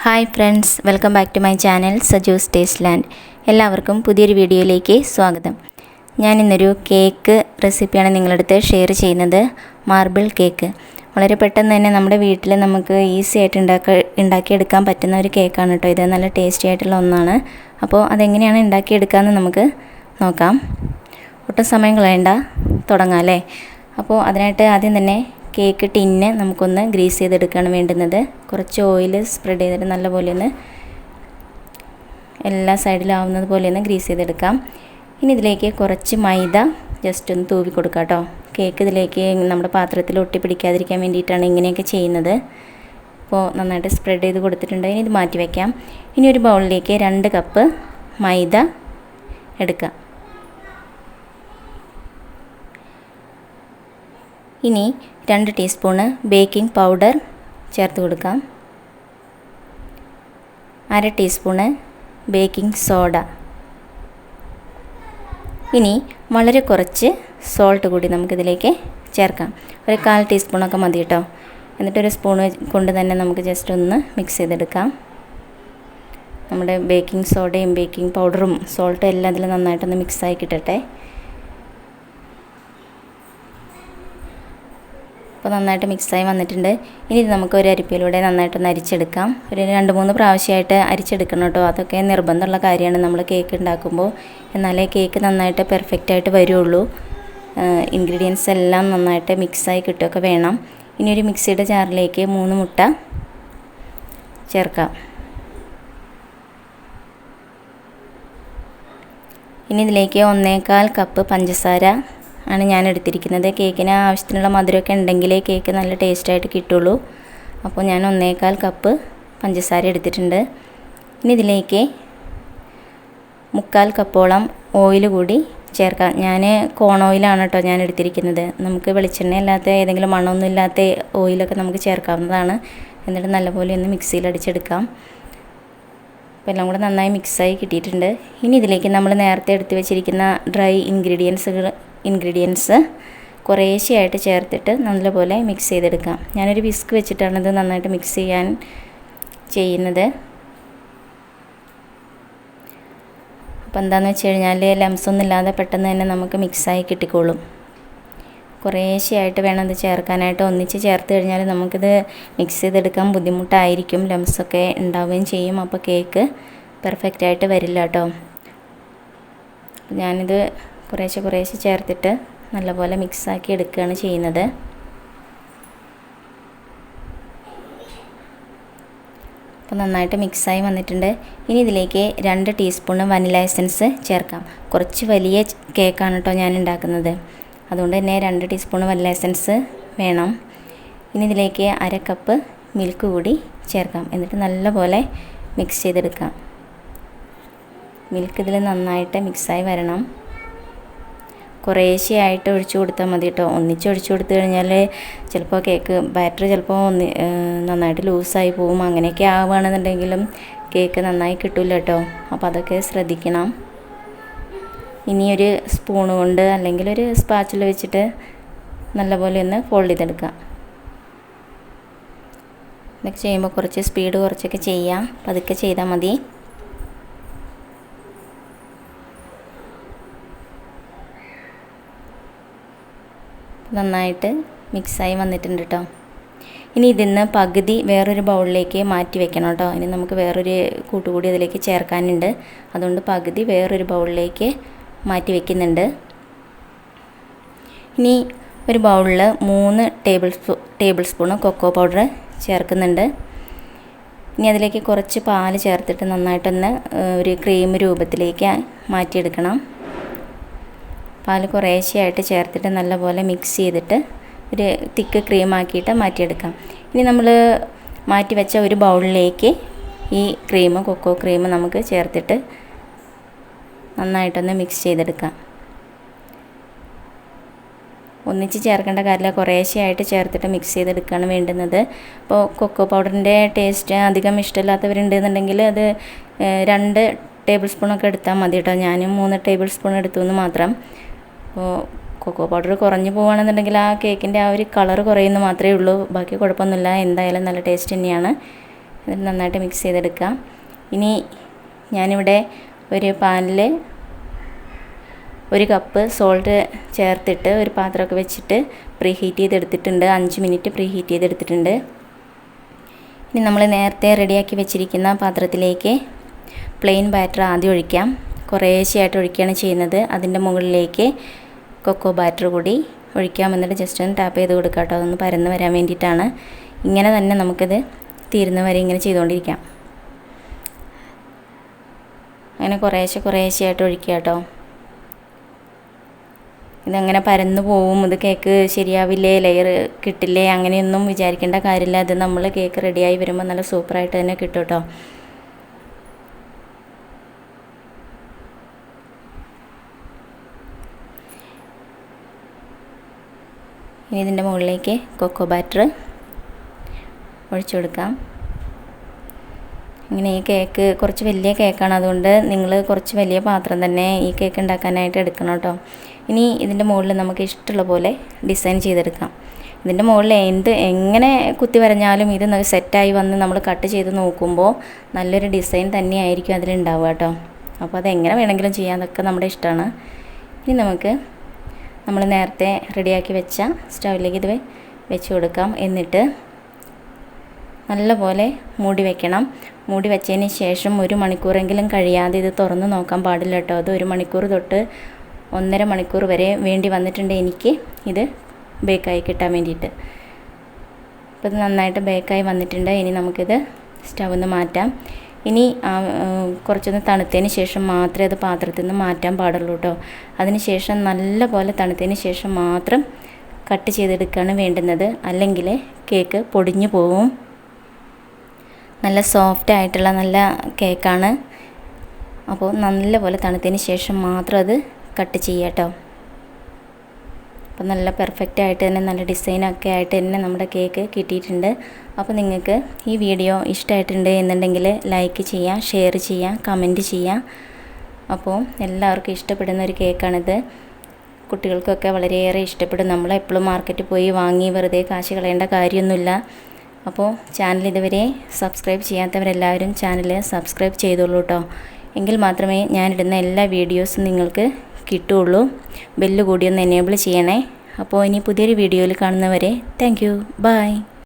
Hi friends, welcome back to my channel SajuS TastelanD. എല്ലാവർക്കും പുതിയൊരു വീഡിയോയിലേക്ക് സ്വാഗതം. ഞാനിന്നൊരു കേക്ക് റെസിപ്പിയാണ് നിങ്ങളടുത്ത് ഷെയർ ചെയ്യുന്നത്. മാർബിൾ കേക്ക് വളരെ പെട്ടെന്ന് തന്നെ നമ്മുടെ വീട്ടിൽ നമുക്ക് ഈസി ആയിട്ട് ഉണ്ടാക്കിയെടുക്കാൻ പറ്റുന്ന ഒരു കേക്കാണ് കേട്ടോ. ഇത് നല്ല ടേസ്റ്റി ആയിട്ടുള്ള ഒന്നാണ്. അപ്പോൾ അതെങ്ങനെയാണ് ഉണ്ടാക്കിയെടുക്കാമെന്ന് നമുക്ക് നോക്കാം. ഒട്ടും സമയം കളയണ്ട, തുടങ്ങാം അല്ലേ. അപ്പോൾ അതിനായിട്ട് ആദ്യം തന്നെ കേക്ക് ടിന്ന് നമുക്കൊന്ന് ഗ്രീസ് ചെയ്തെടുക്കുകയാണ് വേണ്ടുന്നത്. കുറച്ച് ഓയിൽ സ്പ്രെഡ് ചെയ്തിട്ട് നല്ലപോലെ ഒന്ന് എല്ലാ സൈഡിലാവുന്നത് പോലെ ഒന്ന് ഗ്രീസ് ചെയ്തെടുക്കാം. ഇനി ഇതിലേക്ക് കുറച്ച് മൈദ ജസ്റ്റ് ഒന്ന് തൂവി കൊടുക്കാം കേട്ടോ. കേക്ക് ഇതിലേക്ക് നമ്മുടെ പാത്രത്തിൽ ഒട്ടി പിടിക്കാതിരിക്കാൻ വേണ്ടിയിട്ടാണ് ഇങ്ങനെയൊക്കെ ചെയ്യുന്നത്. അപ്പോൾ നന്നായിട്ട് സ്പ്രെഡ് ചെയ്ത് കൊടുത്തിട്ടുണ്ട്. ഇനി ഇത് മാറ്റി വയ്ക്കാം. ഇനി ഒരു ബൗളിലേക്ക് 2 കപ്പ് മൈദ എടുക്കാം. ഇനി 2 ടീസ്പൂണ് ബേക്കിംഗ് പൗഡർ ചേർത്ത് കൊടുക്കാം. 1/2 ടീസ്പൂണ് ബേക്കിംഗ് സോഡ. ഇനി വളരെ കുറച്ച് സോൾട്ട് കൂടി നമുക്കിതിലേക്ക് ചേർക്കാം. ഒരു 1/4 ടീസ്പൂണൊക്കെ മതി കേട്ടോ. എന്നിട്ടൊരു സ്പൂൺ കൊണ്ട് തന്നെ നമുക്ക് ജസ്റ്റ് ഒന്ന് മിക്സ് ചെയ്തെടുക്കാം. നമ്മുടെ ബേക്കിംഗ് സോഡയും ബേക്കിംഗ് പൗഡറും സോൾട്ടും എല്ലാം അതിൽ നന്നായിട്ടൊന്ന് മിക്സായി കിട്ടട്ടെ. അപ്പോൾ നന്നായിട്ട് മിക്സായി വന്നിട്ടുണ്ട്. ഇനി ഇത് നമുക്ക് ഒരു അരിപ്പയിലൂടെ നന്നായിട്ടൊന്ന് അരിച്ചെടുക്കാം. ഒരു 2-3 പ്രാവശ്യമായിട്ട് അരിച്ചെടുക്കണം കേട്ടോ. അതൊക്കെ നിർബന്ധമുള്ള കാര്യമാണ് നമ്മൾ കേക്ക് ഉണ്ടാക്കുമ്പോൾ. എന്നാലേ കേക്ക് നന്നായിട്ട് പെർഫെക്റ്റായിട്ട് വരുള്ളൂ. ഇൻഗ്രീഡിയൻസ് എല്ലാം നന്നായിട്ട് മിക്സായി കിട്ടുകയൊക്കെ വേണം. ഇനി ഒരു മിക്സിയുടെ ജാറിലേക്ക് 3 മുട്ട ചേർക്കാം. ഇനി ഇതിലേക്ക് 1/4 കപ്പ് പഞ്ചസാര ആണ് ഞാൻ എടുത്തിരിക്കുന്നത്. കേക്കിന് ആവശ്യത്തിനുള്ള മധുരമൊക്കെ ഉണ്ടെങ്കിലേ കേക്ക് നല്ല ടേസ്റ്റായിട്ട് കിട്ടുള്ളൂ. അപ്പോൾ ഞാൻ 1/4 കപ്പ് പഞ്ചസാര എടുത്തിട്ടുണ്ട്. ഇനി ഇതിലേക്ക് 3/4 കപ്പോളം ഓയിൽ കൂടി ചേർക്കാം. ഞാൻ കോൺ ഓയിലാണ് കേട്ടോ ഞാൻ എടുത്തിരിക്കുന്നത്. നമുക്ക് വെളിച്ചെണ്ണ അല്ലാത്ത ഏതെങ്കിലും മണമൊന്നും ഇല്ലാത്ത ഓയിലൊക്കെ നമുക്ക് ചേർക്കാവുന്നതാണ്. എന്നിട്ട് നല്ലപോലെ ഒന്ന് മിക്സിയിൽ അടിച്ചെടുക്കാം. അപ്പോൾ എല്ലാം കൂടെ നന്നായി മിക്സായി കിട്ടിയിട്ടുണ്ട്. ഇനി ഇതിലേക്ക് നമ്മൾ നേരത്തെ എടുത്ത് വെച്ചിരിക്കുന്ന ഡ്രൈ ഇൻഗ്രീഡിയൻസ് കുറേശ്ശെയായിട്ട് ചേർത്തിട്ട് നല്ലപോലെ മിക്സ് ചെയ്തെടുക്കാം. ഞാനൊരു വിസ്ക് വെച്ചിട്ടാണ് ഇത് നന്നായിട്ട് മിക്സ് ചെയ്യുന്നത്. അപ്പോൾ എന്താണെന്ന് വെച്ച് കഴിഞ്ഞാൽ ലംസ് ഒന്നും ഇല്ലാതെ പെട്ടെന്ന് തന്നെ നമുക്ക് മിക്സായി കിട്ടിക്കോളും. കുറേശ്ശെയായിട്ട് വേണം ഇത് ചേർക്കാനായിട്ട്. ഒന്നിച്ച് ചേർത്ത് കഴിഞ്ഞാൽ നമുക്കിത് മിക്സ് ചെയ്തെടുക്കാൻ ബുദ്ധിമുട്ടായിരിക്കും. ലംസൊക്കെ ഉണ്ടാവുകയും ചെയ്യും. അപ്പോൾ കേക്ക് പെർഫെക്റ്റായിട്ട് വരില്ല കേട്ടോ. ഞാനിത് കുറേശ്ശെ ചേർത്തിട്ട് നല്ലപോലെ മിക്സാക്കി എടുക്കുകയാണ് ചെയ്യുന്നത്. അപ്പോൾ നന്നായിട്ട് മിക്സായി വന്നിട്ടുണ്ട്. ഇനി ഇതിലേക്ക് 2 ടീസ്പൂണ് വനില എസൻസ് ചേർക്കാം. കുറച്ച് വലിയ കേക്കാണ് കേട്ടോ ഞാൻ ഉണ്ടാക്കുന്നത്. അതുകൊണ്ട് തന്നെ 2 ടീസ്പൂണ് വനില എസൻസ് വേണം. ഇനി ഇതിലേക്ക് 1/2 കപ്പ് മിൽക്ക് കൂടി ചേർക്കാം. എന്നിട്ട് നല്ലപോലെ മിക്സ് ചെയ്തെടുക്കാം. മിൽക്ക് ഇതിൽ നന്നായിട്ട് മിക്സായി വരണം. കുറേശ്ശെയായിട്ട് ഒഴിച്ചു കൊടുത്താൽ മതി കേട്ടോ. ഒന്നിച്ച് ഒഴിച്ചു കൊടുത്തു കഴിഞ്ഞാൽ ചിലപ്പോൾ കേക്ക് ബാറ്റർ ചിലപ്പോൾ നന്നായിട്ട് ലൂസായി പോവും. അങ്ങനെയൊക്കെ ആവുകയാണെന്നുണ്ടെങ്കിലും കേക്ക് നന്നായി കിട്ടില്ല കേട്ടോ. അപ്പോൾ അതൊക്കെ ശ്രദ്ധിക്കണം. ഇനി ഒരു സ്പൂൺ കൊണ്ട് അല്ലെങ്കിൽ ഒരു സ്പാച്ചിൽ വെച്ചിട്ട് നല്ലപോലെ ഒന്ന് ഫോൾഡ് ചെയ്തെടുക്കാം. ഇതൊക്കെ ചെയ്യുമ്പോൾ കുറച്ച് സ്പീഡ് കുറച്ചൊക്കെ ചെയ്യാം. പതുക്കെ ചെയ്താൽ മതി. നന്നായിട്ട് മിക്സായി വന്നിട്ടുണ്ട് കേട്ടോ. ഇനി ഇതിന്ന് പകുതി വേറൊരു ബൗളിലേക്ക് മാറ്റി വെക്കണം കേട്ടോ. ഇനി നമുക്ക് വേറൊരു കൂട്ടുകൂടി അതിലേക്ക് ചേർക്കാനുണ്ട്. അതുകൊണ്ട് പകുതി വേറൊരു ബൗളിലേക്ക് മാറ്റി വയ്ക്കുന്നുണ്ട്. ഇനി ഒരു ബൗളിൽ 3 ടേബിൾ സ്പൂണ് കൊക്കോ പൗഡർ ചേർക്കുന്നുണ്ട്. ഇനി അതിലേക്ക് കുറച്ച് പാൽ ചേർത്തിട്ട് നന്നായിട്ടൊന്ന് ഒരു ക്രീം രൂപത്തിലേക്ക് മാറ്റിയെടുക്കണം. പാൽ കുറേശ്ശെയായിട്ട് ചേർത്തിട്ട് നല്ലപോലെ മിക്സ് ചെയ്തിട്ട് ഒരു തിക്ക് ക്രീമാക്കിയിട്ട് മാറ്റിയെടുക്കാം. ഇനി നമ്മൾ മാറ്റി വെച്ച ഒരു ബൗളിലേക്ക് ഈ കൊക്കോ ക്രീം നമുക്ക് ചേർത്തിട്ട് നന്നായിട്ടൊന്ന് മിക്സ് ചെയ്തെടുക്കാം. ഒന്നിച്ച് ചേർക്കേണ്ട കാര്യമില്ല, കുറേശ്ശെയായിട്ട് ചേർത്തിട്ട് മിക്സ് ചെയ്തെടുക്കുകയാണ് വേണ്ടുന്നത്. അപ്പോൾ കൊക്കോ പൗഡറിൻ്റെ ടേസ്റ്റ് അധികം ഇഷ്ടമില്ലാത്തവരുണ്ടെന്നുണ്ടെങ്കിൽ അത് 2 ടേബിൾ സ്പൂണൊക്കെ എടുത്താൽ മതി കേട്ടോ. ഞാനും 3 ടേബിൾ സ്പൂൺ എടുത്തു എന്ന് മാത്രം. അപ്പോൾ കൊക്കോ പൗഡർ കുറഞ്ഞു പോകുകയാണെന്നുണ്ടെങ്കിൽ ആ കേക്കിൻ്റെ ആ ഒരു കളർ കുറയുന്നു മാത്രമേ ഉള്ളൂ. ബാക്കി കുഴപ്പമൊന്നുമില്ല. എന്തായാലും നല്ല ടേസ്റ്റ് തന്നെയാണ്. എന്നിട്ട് നന്നായിട്ട് മിക്സ് ചെയ്തെടുക്കാം. ഇനി ഞാനിവിടെ ഒരു പാനിൽ 1 കപ്പ് സോൾട്ട് ചേർത്തിട്ട് ഒരു പാത്രമൊക്കെ വെച്ചിട്ട് പ്രീ ഹീറ്റ് ചെയ്തെടുത്തിട്ടുണ്ട്. 5 മിനിറ്റ് പ്രീ ഹീറ്റ് ചെയ്തെടുത്തിട്ടുണ്ട്. ഇനി നമ്മൾ നേരത്തെ റെഡിയാക്കി വെച്ചിരിക്കുന്ന പാത്രത്തിലേക്ക് പ്ലെയിൻ ബാറ്റർ ആദ്യം ഒഴിക്കാം. കുറേശ്ശെയായിട്ട് ഒഴിക്കുകയാണ് ചെയ്യുന്നത്. അതിൻ്റെ മുകളിലേക്ക് കൊക്കോ ബാറ്റർ കൂടി ഒഴിക്കാം. എന്നിട്ട് ജസ്റ്റ് ഒന്ന് ടാപ്പ് ചെയ്ത് കൊടുക്കാം കേട്ടോ. അതൊന്ന് പരന്ന് വരാൻ വേണ്ടിയിട്ടാണ്. ഇങ്ങനെ തന്നെ നമുക്കിത് തീരുന്ന വരെ ഇങ്ങനെ ചെയ്തുകൊണ്ടിരിക്കാം. അങ്ങനെ കുറേശ്ശെയായിട്ട് ഒഴിക്കുക കേട്ടോ. ഇതങ്ങനെ പരന്നു പോവും, ഇത് കേക്ക് ശരിയാവില്ലേ, ലെയർ കിട്ടില്ലേ, അങ്ങനെയൊന്നും വിചാരിക്കേണ്ട കാര്യമില്ല. അത് നമ്മൾ കേക്ക് റെഡിയായി വരുമ്പോൾ നല്ല സൂപ്പറായിട്ട് തന്നെ കിട്ടും കേട്ടോ. ഇനി ഇതിൻ്റെ മുകളിലേക്ക് കൊക്കോ ബാറ്റർ ഒഴിച്ചു കൊടുക്കാം. ഇങ്ങനെ ഈ കേക്ക് കുറച്ച് വലിയ കേക്കാണ്, അതുകൊണ്ട് നിങ്ങൾ കുറച്ച് വലിയ പാത്രം തന്നെ ഈ കേക്ക് ഉണ്ടാക്കാനായിട്ട് എടുക്കണം കേട്ടോ. ഇനി ഇതിൻ്റെ മുകളിൽ നമുക്ക് ഇഷ്ടമുള്ള പോലെ ഡിസൈൻ ചെയ്തെടുക്കാം. ഇതിൻ്റെ മുകളിൽ എങ്ങനെ കുത്തി വരഞ്ഞാലും ഇത് സെറ്റായി വന്ന് നമ്മൾ കട്ട് ചെയ്ത് നോക്കുമ്പോൾ നല്ലൊരു ഡിസൈൻ തന്നെയായിരിക്കും അതിലുണ്ടാവുക കേട്ടോ. അപ്പോൾ അതെങ്ങനെ വേണമെങ്കിലും ചെയ്യാം, അതൊക്കെ നമ്മുടെ ഇഷ്ടമാണ്. ഇനി നമുക്ക് നമ്മൾ നേരത്തെ റെഡിയാക്കി വെച്ച സ്റ്റൗവിലേക്ക് ഇത് വെച്ച് കൊടുക്കാം. എന്നിട്ട് നല്ലപോലെ മൂടി വയ്ക്കണം. മൂടി വെച്ചതിന് ശേഷം 1 മണിക്കൂറെങ്കിലും കഴിയാതെ ഇത് തുറന്ന് നോക്കാൻ പാടില്ല കേട്ടോ. അത് 1 മണിക്കൂർ തൊട്ട് 1.5 മണിക്കൂർ വരെ വേണ്ടി വന്നിട്ടുണ്ട് എനിക്ക് ഇത് ബേക്കായി കിട്ടാൻ വേണ്ടിയിട്ട്. അപ്പോൾ ഇത് നന്നായിട്ട് ബേക്കായി വന്നിട്ടുണ്ട്. ഇനി നമുക്കിത് സ്റ്റൗവിൽ നിന്ന് മാറ്റാം. ഇനി കുറച്ചൊന്ന് തണുത്തതിന് ശേഷം മാത്രമേ അത് പാത്രത്തിൽ നിന്ന് മാറ്റാൻ പാടുള്ളൂ കേട്ടോ. അതിന് ശേഷം നല്ലപോലെ തണുത്തതിന് ശേഷം മാത്രം കട്ട് ചെയ്തെടുക്കുകയാണ് വേണ്ടുന്നത്. അല്ലെങ്കിൽ കേക്ക് പൊടിഞ്ഞു പോവും. നല്ല സോഫ്റ്റ് ആയിട്ടുള്ള നല്ല കേക്കാണ്. അപ്പോൾ നല്ലപോലെ തണുത്തതിന് ശേഷം മാത്രം അത് കട്ട് ചെയ്യുക കേട്ടോ. അപ്പോൾ നല്ല പെർഫെക്റ്റ് ആയിട്ട് തന്നെ നല്ല ഡിസൈനൊക്കെ ആയിട്ട് തന്നെ നമ്മുടെ കേക്ക് കിട്ടിയിട്ടുണ്ട്. അപ്പോൾ നിങ്ങൾക്ക് ഈ വീഡിയോ ഇഷ്ടമായിട്ടുണ്ട് എന്നുണ്ടെങ്കിൽ ലൈക്ക് ചെയ്യുക, ഷെയർ ചെയ്യുക, കമൻറ്റ് ചെയ്യുക. അപ്പോൾ എല്ലാവർക്കും ഇഷ്ടപ്പെടുന്ന ഒരു കേക്കാണിത്. കുട്ടികൾക്കൊക്കെ വളരെയേറെ ഇഷ്ടപ്പെടും. നമ്മളെപ്പോഴും മാർക്കറ്റിൽ പോയി വാങ്ങി വെറുതെ കാശ് കളയേണ്ട കാര്യമൊന്നുമില്ല. അപ്പോൾ ചാനൽ ഇതുവരെ സബ്സ്ക്രൈബ് ചെയ്യാത്തവരെല്ലാവരും ചാനൽ സബ്സ്ക്രൈബ് ചെയ്തോളൂ കേട്ടോ. എങ്കിൽ മാത്രമേ ഞാനിടുന്ന എല്ലാ വീഡിയോസും നിങ്ങൾക്ക് കിട്ടുകയുള്ളൂ. ബെല്ല് കൂടി ഒന്ന് എനേബിൾ ചെയ്യണേ. അപ്പോൾ ഇനി പുതിയൊരു വീഡിയോയിൽ കാണുന്നവരെ താങ്ക് യു, ബൈ.